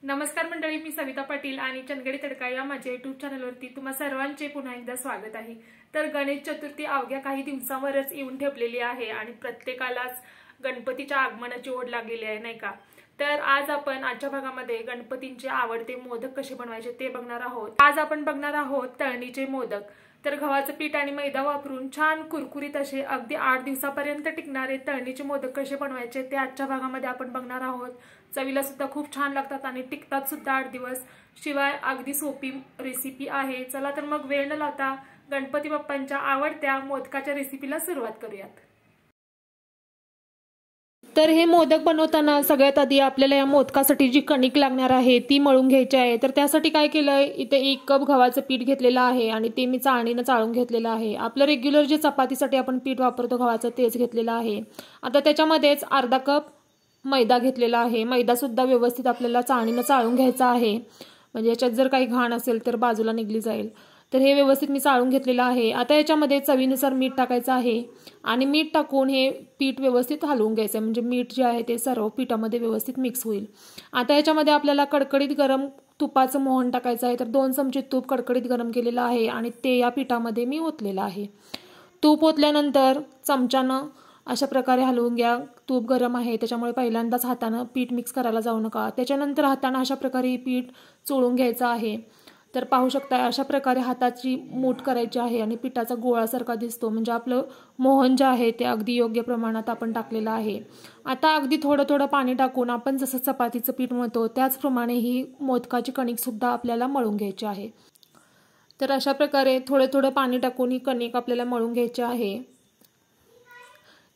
नमस्कार मंडळी, मी सविता पाटील आणि चंदगडी तडका या माझ्या युट्यूब चॅनलवरती तुम्हा सर्वांचे पुन्हा एकदा स्वागत आहे। तर गणेश चतुर्थी अवघ्या काही दिवसांवरच येऊन ठेपलेली आहे आणि प्रत्येकालाच गणपतीच्या आगमनाची ओढ लागलेली आहे, नाही का। तर आज आपण आजच्या भागामध्ये गणपतींचे आवडते मोदक कसे बनवायचे ते बघणार आहोत। आज आपण बघणार आहोत तळणीचे मोदक। तर गव्हाचं पीठ आणि मैदा वापरून छान कुरकुरीत असे अगदी 8 दिवसापर्यंत टिकणारे तळणीचे मोदक कसे बनवायचे ते आजच्या भागामध्ये आपण बघणार आहोत। चवीला सुद्धा खूप छान लागतात आणि टिकतात सुद्धा 8 दिवस। शिवाय अगदी सोपी रेसिपी आहे। चला तर मग वेळ न लावता गणपती बाप्पांच्या आवडत्या मोदकाच्या रेसिपीला सुरुवात करूयात। तर हे मोदक बनवताना सगळ्यात आधी आपल्याला या मोदकासाठी जी कणिक लागणार आहे ती मळून घ्यायची आहे। तर त्यासाठी काय केलंय, इथे 1 कप गव्हाचं पीठ घेतलेलं आहे आणि ते मी चाळणीने चाळून घेतलेलं आहे। आपलं रेग्युलर जे चपातीसाठी आपण पीठ वापरतो गव्हाचं तेच घेतलेलं आहे। आता त्याच्यामध्येच अर्धा कप मैदा घेतलेला आहे। मैदा सुद्धा व्यवस्थित आपल्याला चाळणीने चाळून घ्यायचा आहे, म्हणजे याच्यात जर काही घाण असेल तर बाजूला निघली जाईल। तर हे व्यवस्थित मी चाळून घेतलेलं आहे। आता याच्यामध्ये चवीनुसार मीठ टाकायचं आहे आणि मीठ टाकून हे पीठ व्यवस्थित हलवून घ्यायचं, म्हणजे मीठ जे आहे ते सर्व पिठामध्ये व्यवस्थित मिक्स होईल। आता याच्यामध्ये आपल्याला कडकडीत गरम तुपाचं मोहन टाकायचं आहे। तर 2 चमचे तूप कडकडीत गरम केलेलं आहे आणि ते या पिठामध्ये मी ओतलेलं आहे। तूप ओतल्यानंतर चमच्यानं अशा प्रकारे हलवून घ्या। तूप गरम आहे त्याच्यामुळे पहिल्यांदाच हाताने पीठ मिक्स करायला जाऊ नका। त्याच्यानंतर हाताने अशा प्रकारे पीठ चोळून घ्यायचं आहे। तर पाहू शकता अशा प्रकारे हाताची मूठ करायची आहे आणि पिठाचा गोळासारखा दिसतो, म्हणजे आपलं मोहन जे आहे ते अगदी योग्य प्रमाणात आपण टाकलेलं आहे। आता अगदी थोडं थोडं पाणी टाकून आपण जसं चपातीचं पीठ मळतो त्याचप्रमाणे ही मोदकाची कणिक सुद्धा आपल्याला मळून घ्यायची आहे। तर अशा प्रकारे थोडं थोडं पाणी टाकून ही कणिक आपल्याला मळून घ्यायची आहे।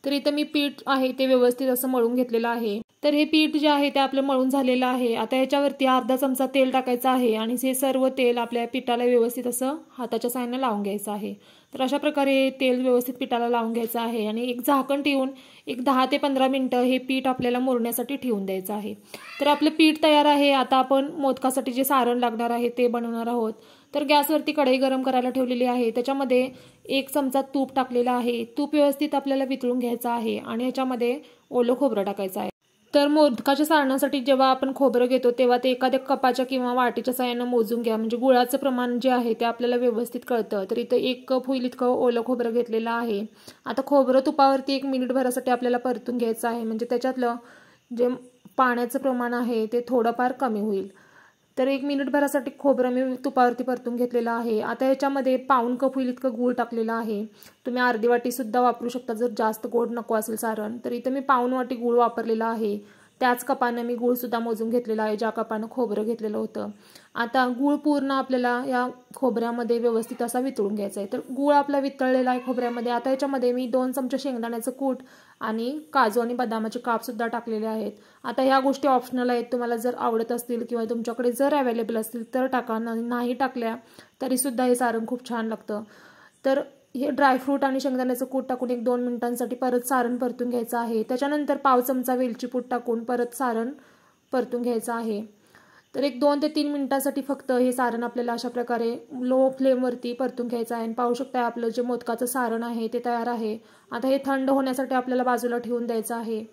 तर इथं मी पीठ आहे ते व्यवस्थित असं मळून घेतलेलं आहे। तर हे पीठ जे आहे ते आपलं मळून झालेलं आहे। आता याच्यावरती अर्धा चमचा तेल टाकायचं आहे आणि हे सर्व तेल आपल्या पिठाला व्यवस्थित असं हाताच्या साहाय्याने लावून घ्यायचं आहे। तर अशा प्रकारे तेल व्यवस्थित पिठाला लावून घ्यायचं आहे आणि एक झाकण ठेवून एक 10 ते 15 मिनिटं हे पीठ आपल्याला मुरण्यासाठी ठेवून द्यायचं आहे। तर आपलं पीठ तयार आहे। आता आपण मोदकासाठी जे सारण लागणार आहे ते बनवणार आहोत। तर गॅसवरती कढई गरम करायला ठेवलेली आहे। त्याच्यामध्ये 1 चमचा तूप टाकलेला आहे। तूप व्यवस्थित आपल्याला वितळून घ्यायचं आहे आणि याच्यामध्ये ओलं खोबरं टाकायचं आहे। तर मोदकाच्या सारणासाठी जेव्हा आपण खोबरं घेतो तेव्हा ते एखाद्या कपाच्या किंवा वाटीच्या साहाय्याने मोजून घ्या, म्हणजे गुळाचं प्रमाण जे आहे ते आपल्याला व्यवस्थित कळतं। तर इथं 1 कप होईल इतकं ओलं खोबरं घेतलेलं आहे। आता खोबरं तुपावरती 1 मिनिटभरासाठी आपल्याला परतून घ्यायचं आहे, म्हणजे त्याच्यातलं जे पाण्याचं प्रमाण आहे ते थोडंफार कमी होईल। तर 1 मिनिटभरासाठी खोबरं मी तुपावरती परतून घेतलेलं आहे। आता याच्यामध्ये पाऊण कप होईल इतकं गूळ टाकलेलं आहे। तुम्ही अर्धी वाटी सुद्धा वापरू शकता जर जास्त गोड नको असेल सारण। तर इथं मी पाऊण वाटी गूळ वापरलेला आहे। त्याच कपाने मी गूळ सुद्धा मोजून घेतलेला आहे ज्या कपाने खोबरं घेतलेलं होतं। आता गूळ पूर्ण आपल्याला या खोबऱ्यामध्ये व्यवस्थित असा वितळून घ्यायचा आहे। तर गूळ आपला वितळलेला आहे खोबऱ्यामध्ये। आता याच्यामध्ये मी 2 चमचे शेंगदाण्याचं कूट आणि काजू आणि बदामाचे काप सुद्धा टाकलेले आहेत। आता ह्या गोष्टी ऑप्शनल आहेत, तुम्हाला जर आवडत असतील किंवा तुमच्याकडे जर अवेलेबल असतील तर टाका, नाही टाकल्या तरी सुद्धा हे सारण खूप छान लागतं। तर हे ड्रायफ्रूट आणि शेंगदाण्याचं कूट टाकून 1-2 मिनिटांसाठी परत सारण परतून घ्यायचं आहे। त्याच्यानंतर पाव चमचा वेलची पूड टाकून परत सारण परतून घ्यायचं आहे। तर 1-2 ते 3 मिनिटांसाठी फक्त हे सारण आपल्याला अशा प्रकारे लो फ्लेमवरती परतून घ्यायचं आहे। पाहू शकता आपलं जे मोदकाचं सारण आहे ते तयार आहे। आता हे थंड होण्यासाठी आपल्याला बाजूला ठेवून द्यायचं आहे।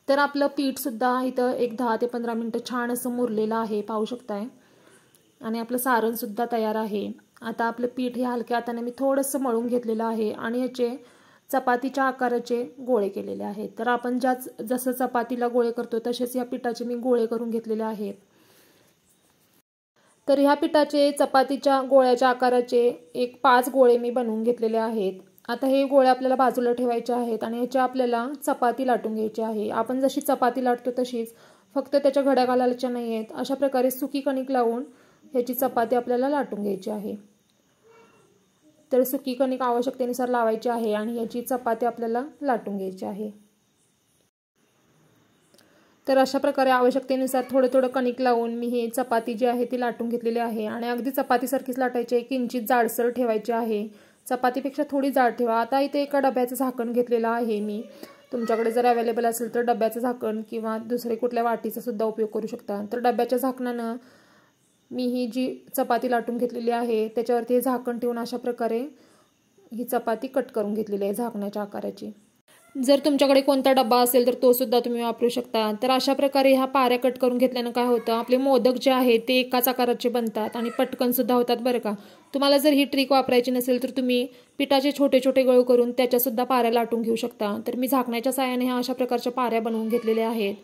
तर आपलं पीठ सुद्धा इथं एक 10 ते 15 मिनिटं छान असं मुरलेलं आहे, पाहू शकताय, आणि आपलं सारण सुद्धा तयार आहे। आता आपलं पीठ हे हलक्या हाताने मी थोडंसं मळून घेतलेलं आहे आणि याचे चपातीच्या आकाराचे गोळे केलेले आहेत। तर आपण जसं चपातीला गोळे करतो तसेच या पिठाचे मी गोळे करून घेतलेले आहेत। तर ह्या पिठाचे चपातीच्या गोळ्याच्या आकाराचे एक 5 गोळे मी बनवून घेतलेले आहेत। आता हे गोळे आपल्याला बाजूला ठेवायचे आहेत आणि याची आपल्याला चपाती लाटून घ्यायची आहे। आपण जशी चपाती लाटतो तशीच, फक्त त्याच्या घड्या घालायच्या नाही आहेत। अशा प्रकारे सुकी कणिक लावून ह्याची चपाती आपल्याला लाटून घ्यायची आहे। तर सुकी कणिक आवश्यकतेनुसार लावायची आहे आणि याची चपाती आपल्याला लाटून घ्यायची आहे। तर अशा प्रकारे आवश्यकतेनुसार थोडं थोडं कणिक लावून मी ही चपाती जी आहे ती लाटून घेतलेली आहे आणि अगदी चपातीसारखीच लाटायची, किंचित जाडसर ठेवायची आहे, चपातीपेक्षा थोडी जाड ठेवा। आता इथे एका डब्याचं झाकण घेतलेलं आहे मी, तुमच्याकडे जर अवेलेबल असेल तर डब्याचं झाकण किंवा दुसरे कुठल्या वाटीचा सुद्धा उपयोग करू शकता। तर डब्याच्या झाकणानं मी ही जी चपाती लाटून घेतलेली आहे त्याच्यावरती हे झाकण ठेवून अशा प्रकारे ही चपाती कट करून घेतलेली आहे झाकणाच्या आकाराची। जर तुमच्याकडे कोणता डब्बा असेल तर तो सुद्धा तुम्ही वापरू शकता। तर अशा प्रकारे ह्या पाऱ्या कट करून घेतल्यानं काय होतं, आपले मोदक जे आहेत ते एकाच आकाराचे बनतात आणि पटकन सुद्धा होतात बरं का। तुम्हाला जर ही ट्रिक वापरायची नसेल तर तुम्ही पिठाचे छोटे छोटे गळू करून त्याच्या सुद्धा पाऱ्या लाटून घेऊ शकता। तर मी झाकण्याच्या साहाय्याने ह्या अशा प्रकारच्या पाऱ्या बनवून घेतलेल्या आहेत।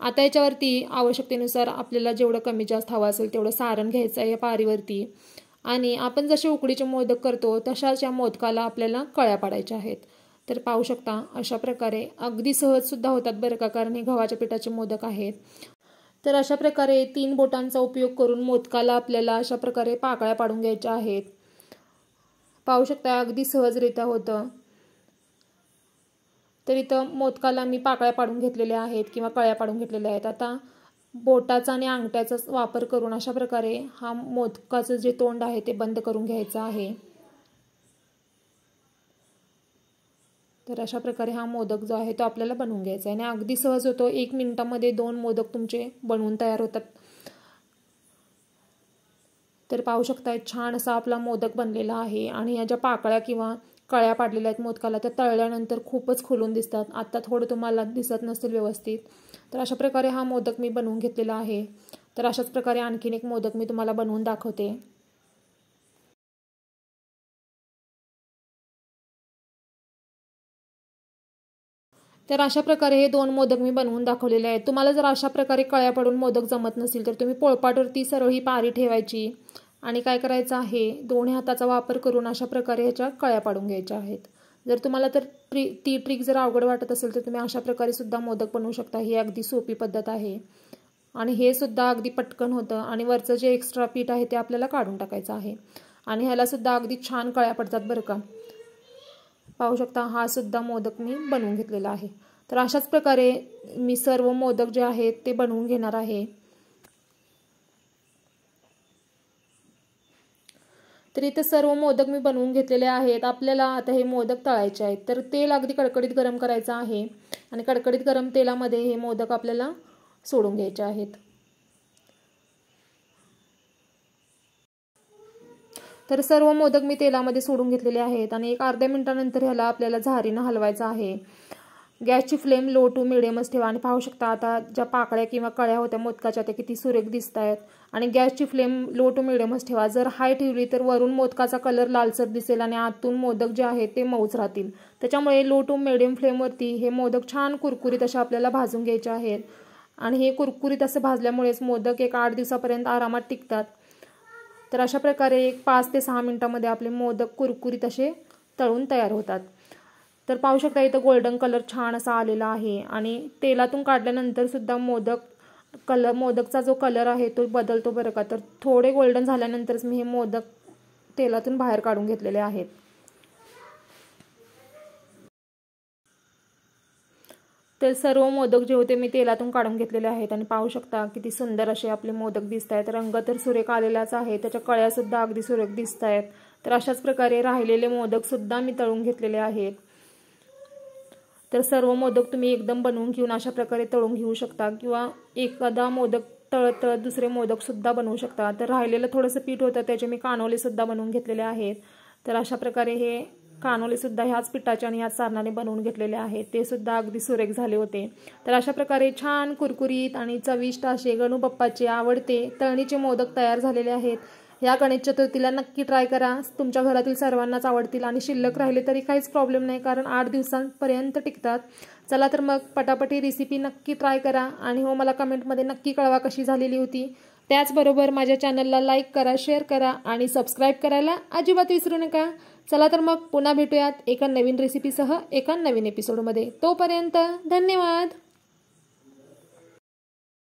आता याच्यावरती आवश्यकतेनुसार आपल्याला जेवढं कमी जास्त हवं असेल तेवढं सारण घ्यायचं आहे या पारीवरती आणि आपण जसे उकडीचे मोदक करतो तशाच या मोदकाला आपल्याला कळ्या पाडायच्या आहेत। तर पाहू शकता अशा प्रकारे अगदी सहज सुद्धा होतात बरं का, कारण हे गव्हाच्या पिठाचे मोदक आहेत। तर अशा प्रकारे 3 बोटांचा उपयोग करून मोदकाला आपल्याला अशा प्रकारे पाकळ्या पाडून घ्यायच्या आहेत। पाहू शकता अगदी सहजरित्या होतं। तर इथं मोदकाला मी पाकळ्या पाडून घेतलेल्या आहेत किंवा कळ्या पाडून घेतलेल्या आहेत। आता बोटाचा आणि अंगठ्याचा वापर करून अशा प्रकारे हा मोदकाचं जे तोंड आहे ते बंद करून घ्यायचं आहे। तर अशा प्रकारे हा मोदक जो आहे तो आपल्याला बनवून घ्यायचा आहे आणि अगदी सहज होतो। 1 मिनिटामध्ये 2 मोदक तुमचे बनवून तयार होतात। तर पाहू शकता छान असा आपला मोदक बनलेला आहे आणि या ज्या पाकळ्या किंवा कळ्या पाडलेल्या आहेत मोदकाला त्या तळल्यानंतर खूपच खुलून दिसतात। आता थोडं तुम्हाला दिसत नसेल व्यवस्थित। तर अशा प्रकारे हा मोदक मी बनवून घेतलेला आहे। तर अशाच प्रकारे आणखीन एक मोदक मी तुम्हाला बनवून दाखवते। तर अशा प्रकारे हे 2 मोदक मी बनवून दाखवलेले आहेत। तुम्हाला जर अशा प्रकारे कळ्या पाडून मोदक जमत नसेल तर तुम्ही पोळपाटवरती सरळ ही पारी ठेवायची आणि काय करायचं आहे, दोन्ही हाताचा वापर करून अशा प्रकारे ह्याच्या कळ्या पाडून घ्यायच्या आहेत। जर तुम्हाला तर ती ट्रिक जर अवघड वाटत असेल तर तुम्ही अशा प्रकारे सुद्धा मोदक बनवू शकता। ही अगदी सोपी पद्धत आहे आणि हे सुद्धा अगदी पटकन होतं आणि वरचं जे एक्स्ट्रा पीठ आहे ते आपल्याला काढून टाकायचं आहे आणि ह्याला सुद्धा अगदी छान कळ्या पडतात बरं का। पाहू शकता हा सुद्धा मोदक मी बनवून घेतलेला आहे। तर अशाच प्रकारे मी सर्व मोदक जे आहेत ते बनवून घेणार आहे। तर इथे सर्व मोदक मी बनवून घेतलेले आहेत। आपल्याला आता हे मोदक तळायचे आहेत। तर तेल अगदी कडकडीत गरम करायचं आहे आणि कडकडीत गरम तेलामध्ये हे मोदक आपल्याला सोडून घ्यायचे आहेत। तर सर्व मोदक मी तेलामध्ये सोडून घेतलेले आहेत आणि एक अर्ध्या मिनिटानंतर ह्याला आपल्याला झारीनं हलवायचं आहे। गॅसची फ्लेम लो टू मिडियमच ठेवा आणि पाहू शकता आता ज्या पाकळ्या किंवा कळ्या होत्या मोदकाच्या त्या किती सुरेख दिसत आहेत आणि गॅसची फ्लेम लो टू मिडियमच ठेवा। जर हाय ठेवली तर वरून मोदकाचा कलर लालसर दिसेल आणि आतून मोदक जे आहेत ते मऊच राहतील। त्याच्यामुळे लो टू मिडियम फ्लेमवरती हे मोदक छान कुरकुरीत असे आपल्याला भाजून घ्यायचे आहेत आणि हे कुरकुरीत असं भाजल्यामुळेच मोदक एक 8 दिवसापर्यंत आरामात टिकतात। तर अशा प्रकारे एक 5 ते 6 मिनिटांमध्ये आपले मोदक कुरकुरीत असे तळून तयार होतात। तर पाहू शकता इथं गोल्डन कलर छान असा आलेला आहे आणि तेलातून काढल्यानंतर सुद्धा मोदकचा जो कलर आहे तो बदलतो बरं का। तर थोडे गोल्डन झाल्यानंतरच मी हे मोदक तेलातून बाहेर काढून घेतलेले आहेत। तर सर्व मोदक जे होते मी तेलातून काढून घेतलेले आहेत आणि पाहू शकता किती सुंदर असे आपले मोदक दिसत आहेत। रंग तर सुरेख आलेलाच आहे, त्याच्या कळ्या सुद्धा अगदी सुरेख दिसत आहेत। तर अशाच प्रकारे राहिलेले मोदक सुद्धा मी तळून घेतलेले आहेत। तर सर्व मोदक तुम्ही एकदम बनवून घेऊन अशा प्रकारे तळून घेऊ शकता किंवा एखादा मोदक तळत तळत दुसरे मोदक सुद्धा बनवू शकता। तर राहिलेलं थोडंसं पीठ होतं त्याचे मी कानोले सुद्धा बनवून घेतलेले आहेत। तर अशा प्रकारे हे कानोले सुद्धा ह्याच पिठाच्या आणि ह्याच सारणाने बनवून घेतलेले आहेत, ते सुद्धा अगदी सुरेख झाले होते। तर अशा प्रकारे छान कुरकुरीत आणि चविष्ट असे गणू बाप्पाचे आवडते तळणीचे मोदक तयार झालेले आहेत। या गणेश चतुर्थीला नक्की ट्राय करा, तुमच्या घरातील सर्वांनाच आवडतील आणि शिल्लक राहिले तरी काहीच प्रॉब्लेम नाही, कारण 8 दिवसांपर्यंत टिकतात। चला तर मग पटापट ही रेसिपी नक्की ट्राय करा आणि हो मला कमेंटमध्ये नक्की कळवा कशी झालेली होती। त्याचबरोबर माझ्या चॅनलला लाईक करा, शेअर करा आणि सबस्क्राईब करायला अजिबात विसरू नका। चला तर मग पुन्हा भेटूयात एका नवीन रेसिपीसह एका नवीन एपिसोडमध्ये। तोपर्यंत धन्यवाद।